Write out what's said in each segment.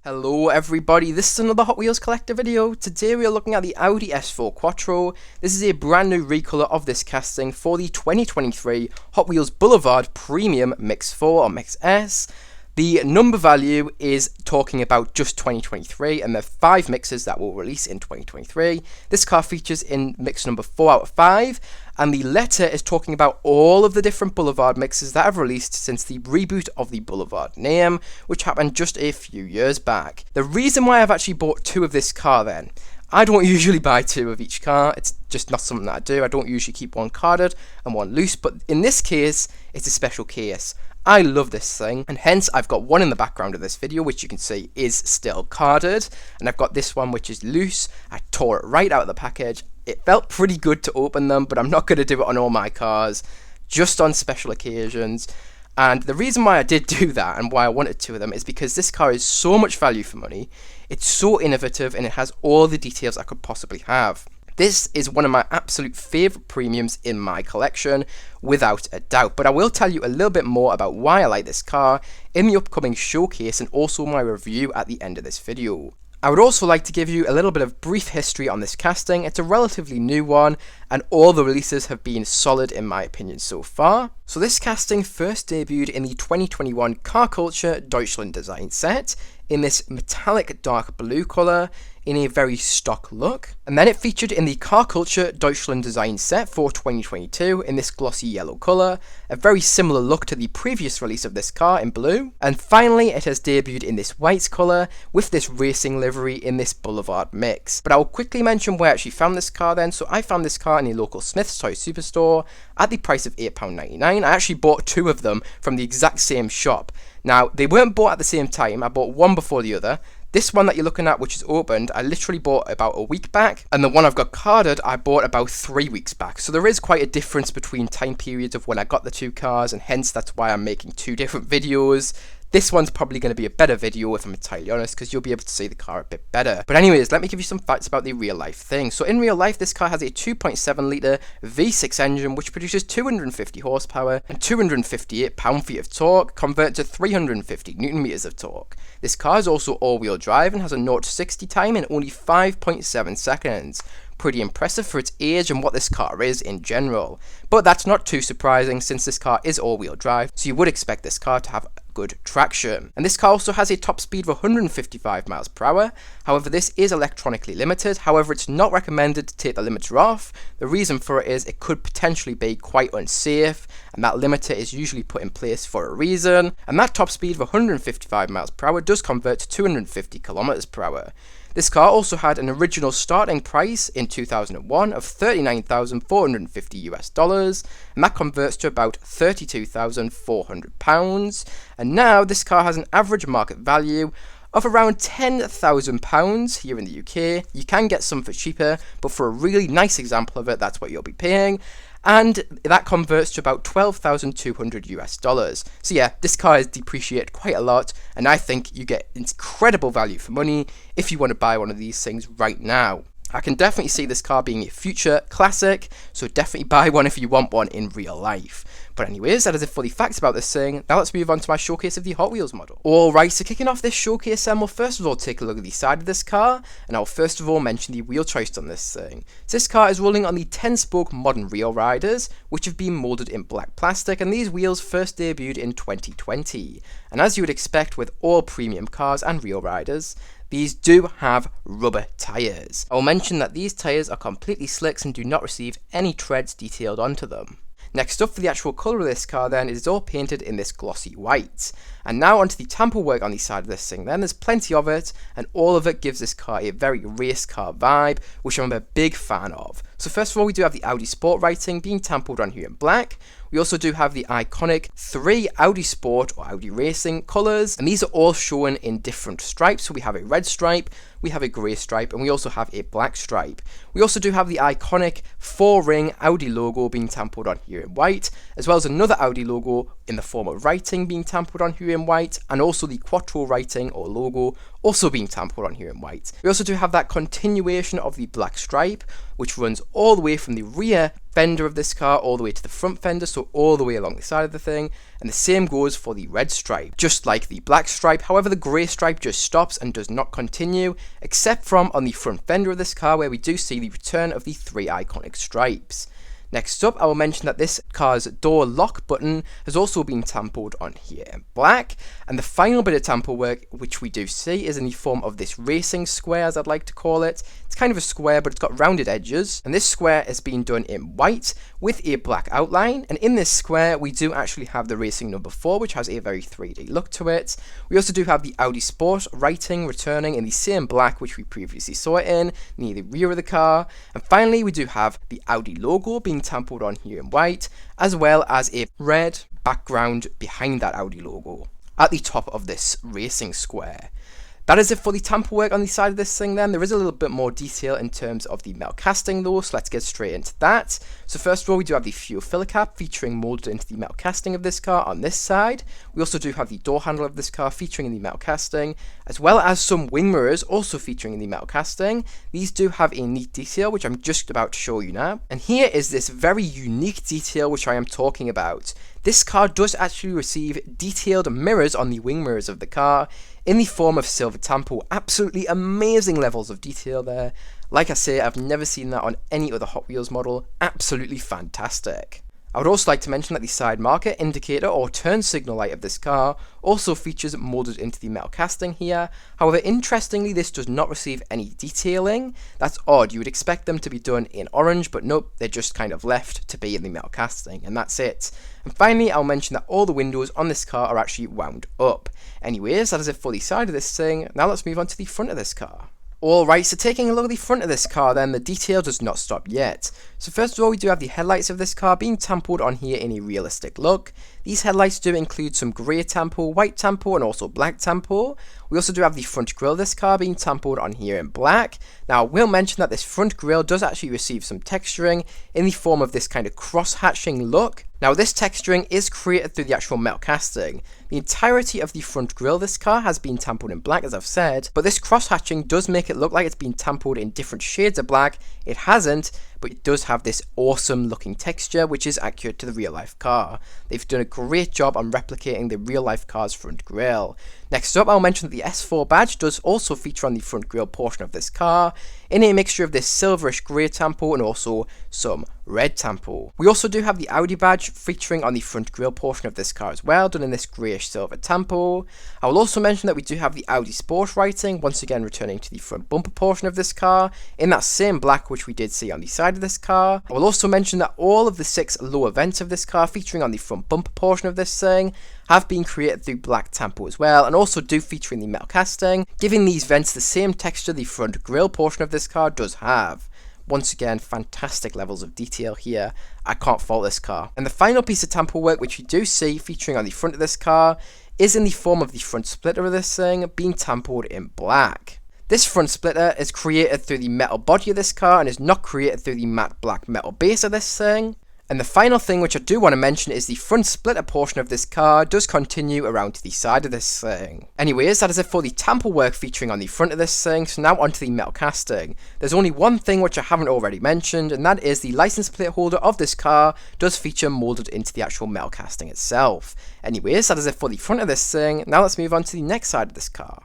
Hello everybody, this is another Hot Wheels collector video. Today we are looking at the Audi S4 Quattro. This is a brand new recolor of this casting for the 2023 Hot Wheels Boulevard Premium Mix 4 or Mix S. The number value is talking about just 2023, and there are 5 mixes that will release in 2023. This car features in mix number 4 out of 5, and the letter is talking about all of the different Boulevard mixes that have released since the reboot of the Boulevard name, which happened just a few years back. The reason why I've actually bought 2 of this car then, I don't usually buy 2 of each car, it's just not something that I do. I don't usually keep one carded and one loose, but in this case, it's a special case. I love this thing, and hence I've got one in the background of this video, which you can see is still carded, and I've got this one which is loose. I tore it right out of the package. It felt pretty good to open them, but I'm not going to do it on all my cars, just on special occasions. And the reason why I did do that and why I wanted 2 of them is because this car is so much value for money, it's so innovative, and it has all the details I could possibly have. This is one of my absolute favourite premiums in my collection, without a doubt, but I will tell you a little bit more about why I like this car in the upcoming showcase and also my review at the end of this video. I would also like to give you a little bit of brief history on this casting. It's a relatively new one, and all the releases have been solid in my opinion so far. So this casting first debuted in the 2021 Car Culture Deutchland design set, in this metallic dark blue colour, in a very stock look, and then it featured in the Car Culture Deutchland design set for 2022 in this glossy yellow colour, a very similar look to the previous release of this car in blue, and finally it has debuted in this white colour with this racing livery in this Boulevard mix. But I will quickly mention where I actually found this car then. So I found this car in a local Smyth's toy superstore at the price of £8.99. I actually bought 2 of them from the exact same shop. Now, they weren't bought at the same time, I bought one before the other. This one that you're looking at, which is opened, I literally bought about a week back, and the one I've got carded, I bought about 3 weeks back. So there is quite a difference between time periods of when I got the 2 cars, and hence that's why I'm making 2 different videos. This one's probably going to be a better video if I'm entirely honest, because you'll be able to see the car a bit better. But anyways, let me give you some facts about the real life thing. So in real life, this car has a 2.7 litre V6 engine, which produces 250 horsepower and 258 pound-feet of torque, converted to 350 newton meters of torque. This car is also all-wheel drive and has a 0 to 60 time in only 5.7 seconds. Pretty impressive for its age and what this car is in general. But that's not too surprising since this car is all-wheel drive, so you would expect this car to have good traction. And this car also has a top speed of 155 miles per hour. However, this is electronically limited. However, it's not recommended to take the limiter off. The reason for it is it could potentially be quite unsafe, and that limiter is usually put in place for a reason. And that top speed of 155 miles per hour does convert to 250 kilometers per hour. This car also had an original starting price in 2001 of $39,450 and that converts to about £32,400. And now this car has an average market value of around £10,000 here in the UK. You can get some for cheaper, but for a really nice example of it, that's what you'll be paying. And that converts to about $12,200. So yeah, this car is depreciated quite a lot, and I think you get incredible value for money if you want to buy one of these things right now. I can definitely see this car being a future classic, so definitely buy one if you want one in real life. But anyways, that is it for the facts about this thing. Now let's move on to my showcase of the Hot Wheels model. Alright, so kicking off this showcase then, we'll first of all take a look at the side of this car, and I'll first of all mention the wheel choice on this thing. So this car is rolling on the 10-spoke modern rail riders, which have been moulded in black plastic, and these wheels first debuted in 2020. And as you would expect with all premium cars and rail riders, these do have rubber tyres. I will mention that these tyres are completely slicks and do not receive any treads detailed onto them. Next up, for the actual colour of this car then, it is all painted in this glossy white. And now onto the tamper work on the side of this thing then. There's plenty of it, and all of it gives this car a very race car vibe, which I'm a big fan of. So first of all, we do have the Audi Sport writing being tampered on here in black. We also do have the iconic 3 Audi Sport or Audi Racing colours, and these are all shown in different stripes. So we have a red stripe, we have a grey stripe, and we also have a black stripe. We also do have the iconic 4-ring Audi logo being tampered on here in white, as well as another Audi logo in the form of writing being tampered on here in white, and also the Quattro writing or logo also being tampered on here in white. We also do have that continuation of the black stripe, which runs all the way from the rear fender of this car all the way to the front fender, so all the way along the side of the thing, and the same goes for the red stripe. Just like the black stripe, however, the grey stripe just stops and does not continue, except from on the front fender of this car, where we do see the return of the 3 iconic stripes. Next up, I will mention that this car's door lock button has also been tampered on here in black, and the final bit of tamper work which we do see is in the form of this racing square, as I'd like to call it. It's kind of a square, but it's got rounded edges, and this square is being done in white with a black outline, and in this square we do actually have the racing number 4, which has a very 3D look to it. We also do have the Audi Sport writing returning in the same black which we previously saw it in, near the rear of the car, and finally we do have the Audi logo being tampered on here in white, as well as a red background behind that Audi logo at the top of this racing square. That is it for the tamper work on the side of this thing then. There is a little bit more detail in terms of the metal casting though, so let's get straight into that. So first of all, we do have the fuel filler cap featuring moulded into the metal casting of this car on this side. We also do have the door handle of this car featuring in the metal casting, as well as some wing mirrors also featuring in the metal casting. These do have a neat detail which I'm just about to show you now. And here is this very unique detail which I am talking about. This car does actually receive detailed mirrors on the wing mirrors of the car in the form of silver tampo. Absolutely amazing levels of detail there. Like I say, I've never seen that on any other Hot Wheels model. Absolutely fantastic. I would also like to mention that the side marker, indicator or turn signal light of this car also features moulded into the metal casting here. However, interestingly, this does not receive any detailing. That's odd. You would expect them to be done in orange, but nope, they're just kind of left to be in the metal casting, and that's it. And finally, I'll mention that all the windows on this car are actually wound up. Anyways, that is it for the side of this thing. Now let's move on to the front of this car. Alright, so taking a look at the front of this car then, the detail does not stop yet. So first of all, we do have the headlights of this car being tampered on here in a realistic look. These headlights do include some grey tampo, white tampo and also black tampo. We also do have the front grille of this car being tampered on here in black. Now I will mention that this front grille does actually receive some texturing in the form of this kind of cross-hatching look. Now this texturing is created through the actual metal casting. The entirety of the front grille of this car has been tampered in black, as I've said, but this cross-hatching does make it look like it's been tampered in different shades of black. It hasn't, but it does have this awesome looking texture which is accurate to the real life car. They've done a great job on replicating the real life car's front grille. Next up, I'll mention that the S4 badge does also feature on the front grille portion of this car in a mixture of this silverish grey tampo and also some red tampo. We also do have the Audi badge featuring on the front grille portion of this car as well, done in this greyish silver tampo. I will also mention that we do have the Audi Sport writing, once again returning to the front bumper portion of this car in that same black which we did see on the side of this car. I will also mention that all of the 6 lower vents of this car featuring on the front bumper portion of this thing have been created through black tampo as well, and also do feature in the metal casting, giving these vents the same texture the front grille portion of this car does have. Once again, fantastic levels of detail here. I can't fault this car. And the final piece of tampo work which you do see featuring on the front of this car is in the form of the front splitter of this thing being tampoed in black. This front splitter is created through the metal body of this car and is not created through the matte black metal base of this thing. And the final thing which I do want to mention is the front splitter portion of this car does continue around to the side of this thing. Anyways, that is it for the tamper work featuring on the front of this thing, so now onto the metal casting. There's only one thing which I haven't already mentioned, and that is the license plate holder of this car does feature moulded into the actual metal casting itself. Anyways, that is it for the front of this thing. Now let's move on to the next side of this car.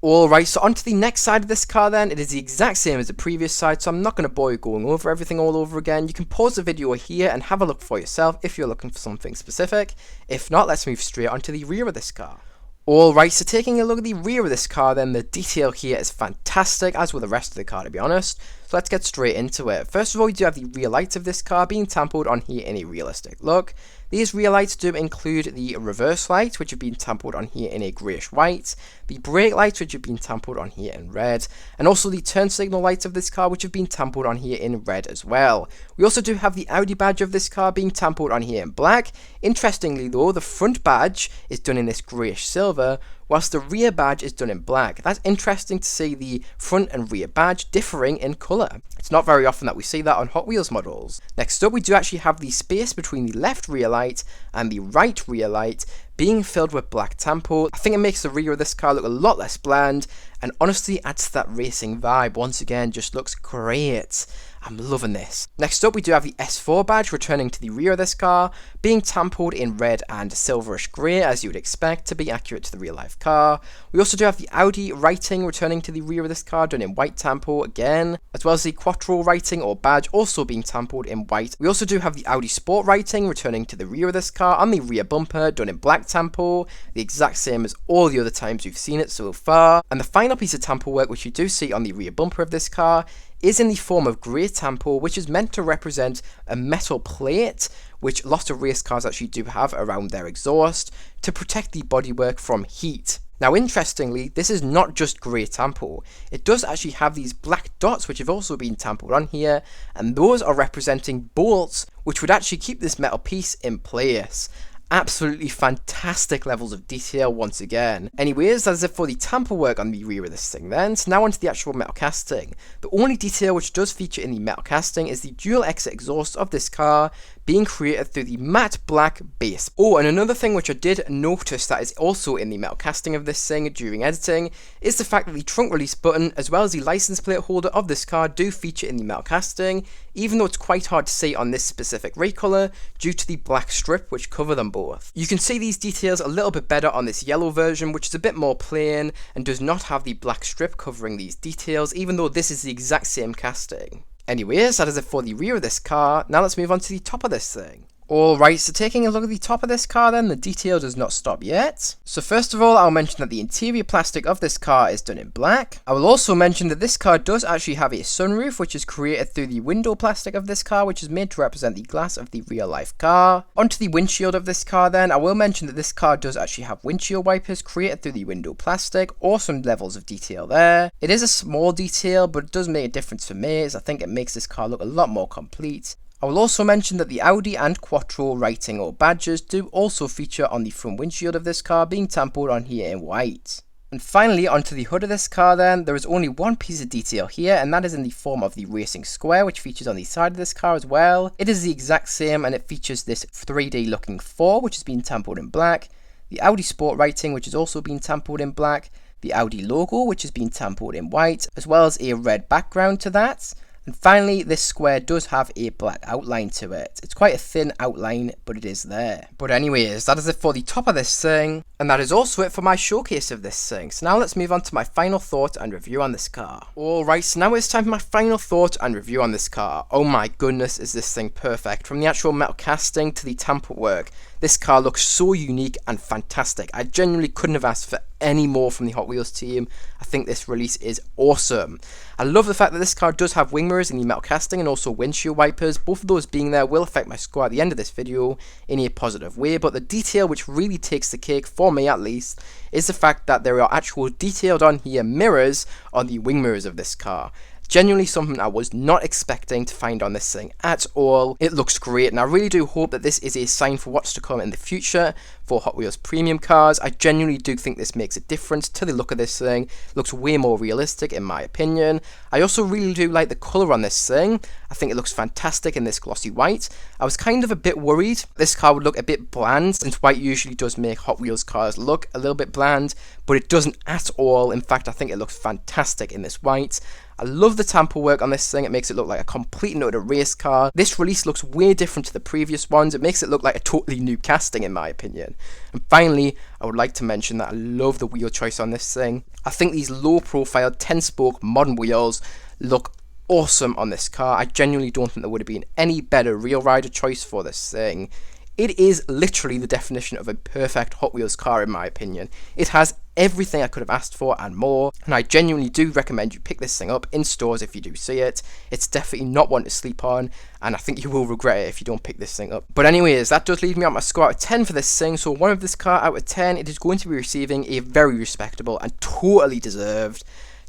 Alright, so onto the next side of this car then. It is the exact same as the previous side, so I'm not going to bore you going over everything all over again. You can pause the video here and have a look for yourself if you're looking for something specific. If not, let's move straight onto the rear of this car. Alright, so taking a look at the rear of this car then, the detail here is fantastic, as with the rest of the car to be honest. So let's get straight into it. First of all, we do have the rear lights of this car being tampered on here in a realistic look. These rear lights do include the reverse lights, which have been tampered on here in a greyish white, the brake lights, which have been tampered on here in red, and also the turn signal lights of this car, which have been tampered on here in red as well. We also do have the Audi badge of this car being tampered on here in black. Interestingly though, the front badge is done in this greyish silver, whilst the rear badge is done in black. That's interesting to see the front and rear badge differing in colour. It's not very often that we see that on Hot Wheels models. Next up, we do actually have the space between the left rear light and the right rear light being filled with black tampo. I think it makes the rear of this car look a lot less bland, and honestly adds to that racing vibe. Once again, just looks great. I'm loving this. Next up, we do have the S4 badge returning to the rear of this car, being tampoed in red and silverish grey, as you would expect to be accurate to the real life car. We also do have the Audi writing returning to the rear of this car, done in white tampo again, as well as the Quattro writing or badge also being tampoed in white. We also do have the Audi Sport writing returning to the rear of this car on the rear bumper, done in black tampo, the exact same as all the other times we've seen it so far. And the final piece of tampo work which you do see on the rear bumper of this car is in the form of grey tampo, which is meant to represent a metal plate, which lots of race cars actually do have around their exhaust, to protect the bodywork from heat. Now interestingly, this is not just grey tampo, it does actually have these black dots which have also been tampoed on here, and those are representing bolts which would actually keep this metal piece in place. Absolutely fantastic levels of detail once again. Anyways, that is it for the tampo work on the rear of this thing then. So now onto the actual metal casting. The only detail which does feature in the metal casting is the dual exit exhaust of this car being created through the matte black base. Oh, and another thing which I did notice that is also in the metal casting of this thing during editing is the fact that the trunk release button as well as the license plate holder of this car do feature in the metal casting, even though it's quite hard to see on this specific recolour due to the black strip which cover them both. You can see these details a little bit better on this yellow version, which is a bit more plain and does not have the black strip covering these details, even though this is the exact same casting. Anyways, that is it for the rear of this car. Now let's move on to the top of this thing. Alright, so taking a look at the top of this car then, the detail does not stop yet. So first of all, I'll mention that the interior plastic of this car is done in black. I will also mention that this car does actually have a sunroof, which is created through the window plastic of this car, which is made to represent the glass of the real life car. Onto the windshield of this car then, I will mention that this car does actually have windshield wipers created through the window plastic. Awesome levels of detail there. It is a small detail, but it does make a difference for me, as I think it makes this car look a lot more complete. I will also mention that the Audi and Quattro writing or badges do also feature on the front windshield of this car, being tampoed on here in white. And finally, onto the hood of this car then, there is only one piece of detail here, and that is in the form of the racing square, which features on the side of this car as well. It is the exact same, and it features this 3D looking 4, which has been tampoed in black, the Audi Sport writing, which has also been tampoed in black, the Audi logo, which has been tampoed in white, as well as a red background to that. And finally, this square does have a black outline to it. It's quite a thin outline, but it is there. But anyways, that is it for the top of this thing. And that is also it for my showcase of this thing. So now let's move on to my final thought and review on this car. Alright, so now it's time for my final thought and review on this car. Oh my goodness, is this thing perfect. From the actual metal casting to the tampo work, this car looks so unique and fantastic. I genuinely couldn't have asked for any more from the Hot Wheels team. I think this release is awesome. I love the fact that this car does have wing mirrors in the metal casting and also windshield wipers. Both of those being there will affect my score at the end of this video in a positive way, but the detail which really takes the cake, for me at least, is the fact that there are actual detailed on here mirrors on the wing mirrors of this car. Genuinely something I was not expecting to find on this thing at all. It looks great, and I really do hope that this is a sign for what's to come in the future for Hot Wheels premium cars. I genuinely do think this makes a difference to the look of this thing. It looks way more realistic in my opinion. I also really do like the colour on this thing. I think it looks fantastic in this glossy white. I was kind of a bit worried this car would look a bit bland, since white usually does make Hot Wheels cars look a little bit bland, but it doesn't at all. In fact, I think it looks fantastic in this white. I love the tampo work on this thing. It makes it look like a complete and utter race car. This release looks way different to the previous ones. It makes it look like a totally new casting in my opinion. And finally, I would like to mention that I love the wheel choice on this thing. I think these low profile 10-spoke modern wheels look awesome on this car. I genuinely don't think there would have been any better real rider choice for this thing. It is literally the definition of a perfect Hot Wheels car in my opinion. It has everything I could have asked for and more, and I genuinely do recommend you pick this thing up in stores if you do see it. It's definitely not one to sleep on, and I think you will regret it if you don't pick this thing up. But anyways, that does leave me on my score out of 10 for this thing, so one of this car out of 10, it is going to be receiving a very respectable and totally deserved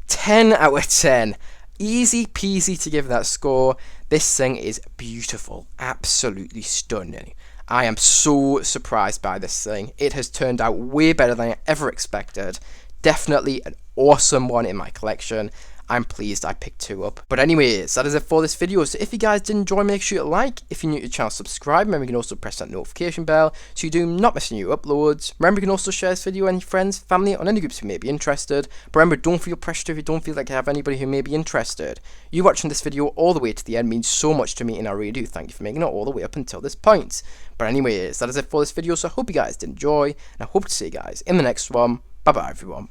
10 out of 10. Easy peasy to give that score. This thing is beautiful, absolutely stunning. I am so surprised by this thing. It has turned out way better than I ever expected. Definitely an awesome one in my collection. I'm pleased I picked 2 up. But anyways, that is it for this video. So if you guys did enjoy, make sure you like. If you're new to the channel, subscribe. Remember, you can also press that notification bell so you do not miss new uploads. Remember, you can also share this video with any friends, family, or any groups who may be interested. But remember, don't feel pressured if you don't feel like you have anybody who may be interested. You watching this video all the way to the end means so much to me, and I really do thank you for making it all the way up until this point. But anyways, that is it for this video. So I hope you guys did enjoy, and I hope to see you guys in the next one. Bye bye, everyone.